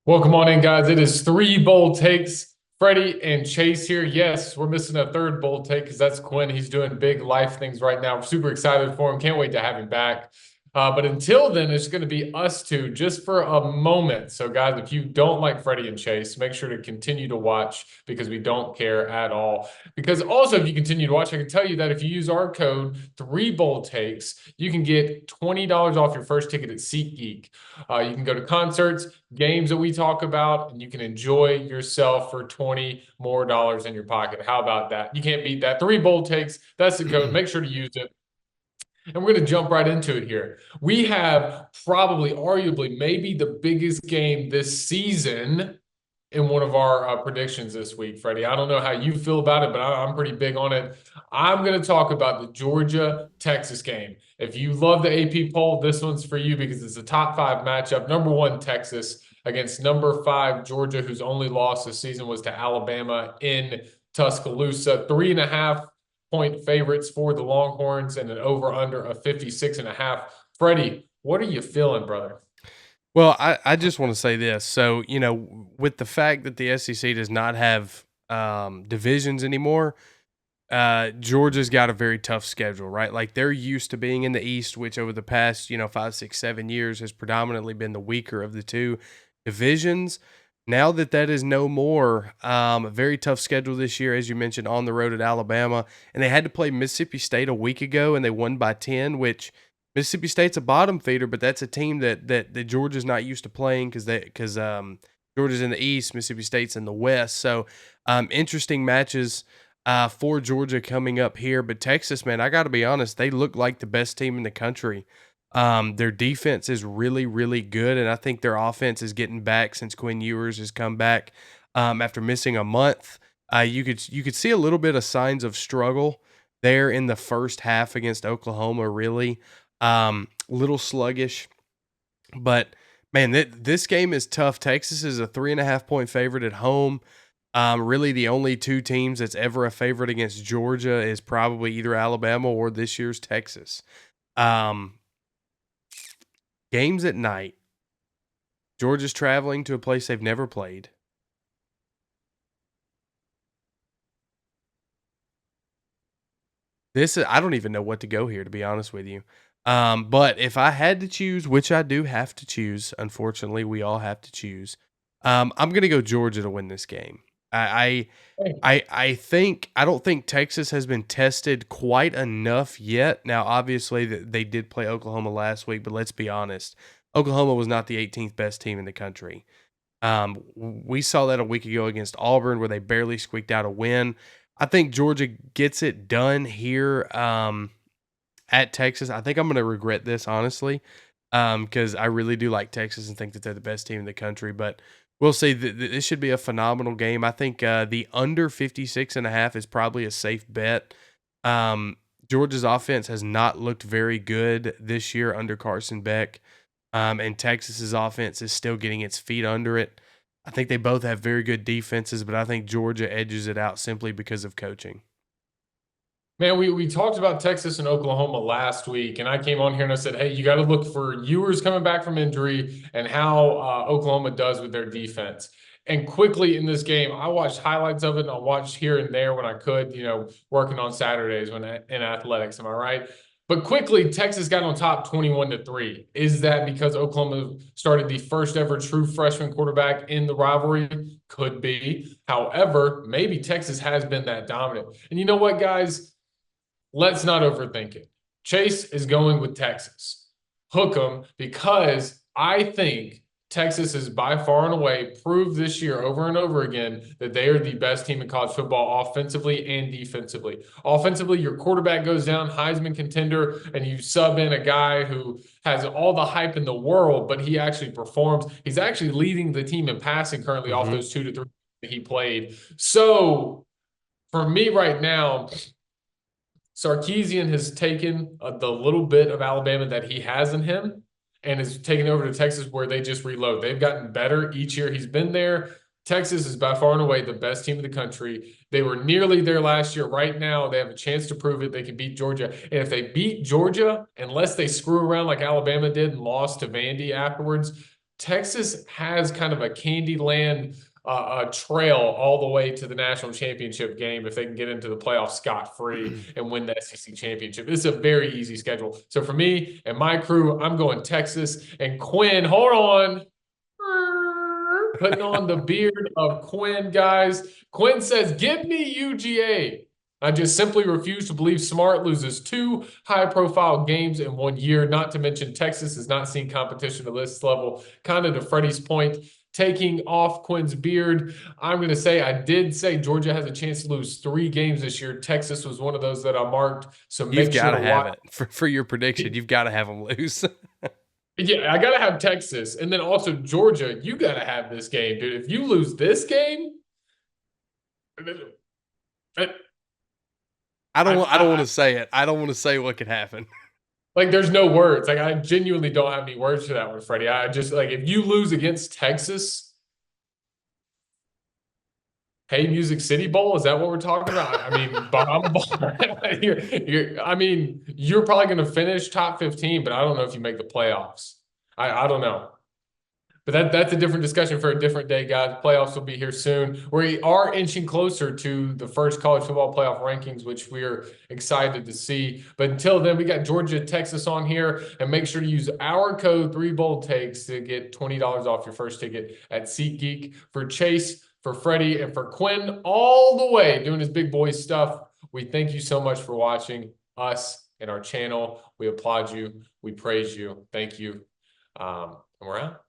Welcome on in, guys. It is three bold takes. Freddie and Chase here. Yes, we're missing a third bold take because that's Quinn. He's doing big life things right now. We're super excited for him. Can't wait to have him back. But until then, it's going to be us two just for a moment. So, guys, if you don't like Freddie and Chase, make sure to continue to watch because we don't care at all. Because also, if you continue to watch, I can tell you that if you use our code, three bold takes, you can get $20 off your first ticket at SeatGeek. You can go to concerts, games that we talk about, and you can enjoy yourself for 20 more dollars in your pocket. How about that? You can't beat that. Three bold takes. That's the code. Make sure to use it. And we're going to jump right into it here. We have probably, arguably, maybe the biggest game this season in one of our predictions this week, Freddie. I don't know how you feel about it, but I'm pretty big on it. I'm going to talk about the Georgia-Texas game. If you love the AP poll, this one's for you because it's a top five matchup. Number one, Texas against number five, Georgia, whose only loss this season was to Alabama in Tuscaloosa. 3.5-point favorites for the Longhorns and an over-under of 56.5. Freddie, what are you feeling, brother? Well, I just want to say this. So, with the fact that the SEC does not have divisions anymore, Georgia's got a very tough schedule, right? Like they're used to being in the East, which over the past, 5, 6, 7 years has predominantly been the weaker of the two divisions. Now that is no more, a very tough schedule this year, as you mentioned, on the road at Alabama. And they had to play Mississippi State a week ago, and they won by 10, which Mississippi State's a bottom feeder, but that's a team that Georgia's not used to playing because Georgia's in the East, Mississippi State's in the West. So interesting matches for Georgia coming up here. But Texas, man, I got to be honest, they look like the best team in the country. Their defense is really, really good, and I think their offense is getting back since Quinn Ewers has come back after missing a month. You could see a little bit of signs of struggle there in the first half against Oklahoma. Really, little sluggish, but man, this game is tough. Texas is a 3.5-point favorite at home. Really, the only two teams that's ever a favorite against Georgia is probably either Alabama or this year's Texas. Um, Games at night. Georgia's traveling to a place they've never played. I don't even know what to go here, to be honest with you. But if I had to choose, which I do have to choose, unfortunately, we all have to choose. I'm gonna go Georgia to win this game. I don't think Texas has been tested quite enough yet. Now, obviously, they did play Oklahoma last week, but let's be honest, Oklahoma was not the 18th best team in the country. We saw that a week ago against Auburn, where they barely squeaked out a win. I think Georgia gets it done here at Texas. I think I'm going to regret this, honestly, because I really do like Texas and think that they're the best team in the country. But we'll see. This should be a phenomenal game. I think the under 56.5 is probably a safe bet. Georgia's offense has not looked very good this year under Carson Beck, and Texas's offense is still getting its feet under it. I think they both have very good defenses, but I think Georgia edges it out simply because of coaching. Man, we talked about Texas and Oklahoma last week, and I came on here and I said, hey, you got to look for Ewers coming back from injury and how Oklahoma does with their defense. And quickly in this game, I watched highlights of it and I watched here and there when I could, working on Saturdays in athletics. Am I right? But quickly, Texas got on top 21-3. Is that because Oklahoma started the first ever true freshman quarterback in the rivalry? Could be. However, maybe Texas has been that dominant. And you know what, guys? Let's not overthink it. Chase is going with Texas. Hook them because I think Texas has by far and away proved this year over and over again that they are the best team in college football offensively and defensively. Offensively, your quarterback goes down, Heisman contender, and you sub in a guy who has all the hype in the world, but he actually performs. He's actually leading the team in passing currently off those 2 to 3 that he played. So for me right now, Sarkisian has taken the little bit of Alabama that he has in him and is taken over to Texas where they just reload. They've gotten better each year he's been there. Texas is by far and away the best team in the country. They were nearly there last year. Right now, they have a chance to prove it. They can beat Georgia. And if they beat Georgia, unless they screw around like Alabama did and lost to Vandy afterwards, Texas has kind of a Candyland trail all the way to the national championship game if they can get into the playoffs scot-free and win the SEC championship. It's a very easy schedule. So for me and my crew, I'm going Texas. And Quinn, hold on. Putting on the beard of Quinn, guys. Quinn says, give me UGA. I just simply refuse to believe Smart loses 2 high-profile games in 1 year, not to mention Texas has not seen competition at this level. Kind of to Freddie's point, taking off Quinn's beard, I'm going to say I did say Georgia has a chance to lose 3 games this year. Texas was one of those that I marked, so You've make sure got to to have watch. it for your prediction. You've got to have them lose. Yeah, I gotta have Texas, and then also Georgia. You gotta have this game, dude. If you lose this game, I, I don't want I to say it. I don't want to say what could happen. like. There's no words. Like I genuinely don't have any words for that one, Freddie. I just like if you lose against Texas, hey, Music City Bowl, is that what we're talking about? I mean, Bahama Bar. I mean, you're probably gonna finish top 15, but I don't know if you make the playoffs. I don't know. But that's a different discussion for a different day, guys. Playoffs will be here soon. We are inching closer to the first college football playoff rankings, which we're excited to see. But until then, we got Georgia, Texas on here. And make sure to use our code 3BoldTakes to get $20 off your first ticket at SeatGeek. For Chase, for Freddie, and for Quinn, all the way doing his big boy stuff. We thank you so much for watching us and our channel. We applaud you. We praise you. Thank you. And we're out.